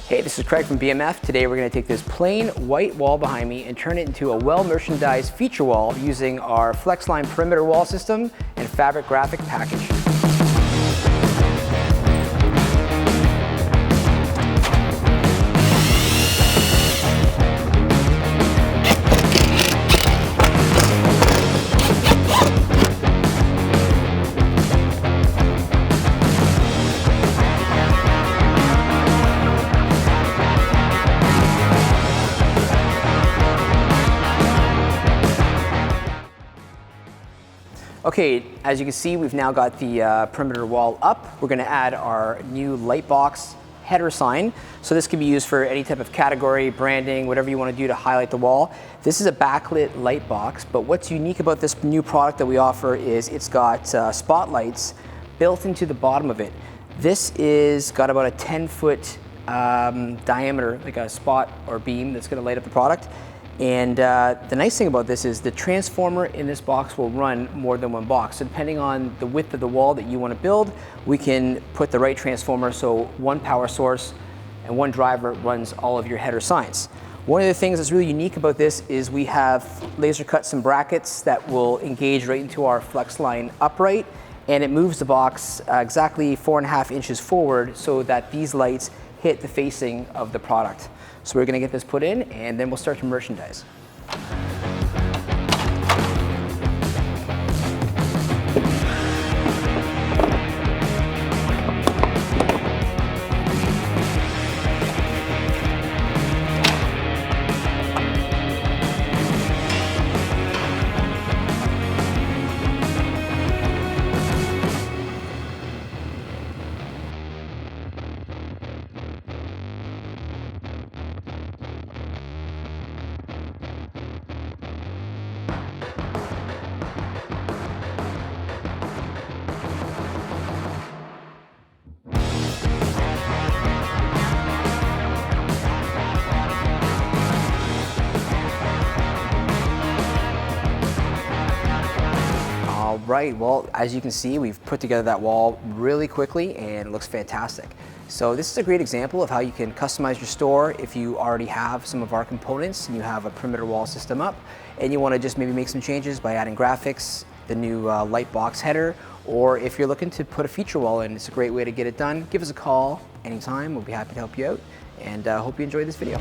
Hey, this is Craig from BMF. Today we're going to take this plain white wall behind me and turn it into a well-merchandised feature wall using our Flexline perimeter wall system and fabric graphic package. Okay, as you can see, we've now got the perimeter wall up. We're going to add our new light box header sign. So this can be used for any type of category, branding, whatever you want to do to highlight the wall. This is a backlit light box, but what's unique about this new product that we offer is it's got spotlights built into the bottom of it. This is got about a 10-foot diameter, like a spot or beam that's going to light up the product. And the nice thing about this is the transformer in this box will run more than one box. So depending on the width of the wall that you want to build, we can put the right transformer so one power source and one driver runs all of your header signs. One of the things that's really unique about this is we have laser cut some brackets that will engage right into our Flexline upright, and it moves the box exactly 4.5 inches forward so that these lights hit the facing of the product. So we're going to get this put in and then we'll start to merchandise. Right, well, as you can see, we've put together that wall really quickly and it looks fantastic. So this is a great example of how you can customize your store if you already have some of our components and you have a perimeter wall system up and you want to just maybe make some changes by adding graphics, the new light box header, or if you're looking to put a feature wall in, it's a great way to get it done. Give us a call anytime, we'll be happy to help you out, and hope you enjoyed this video.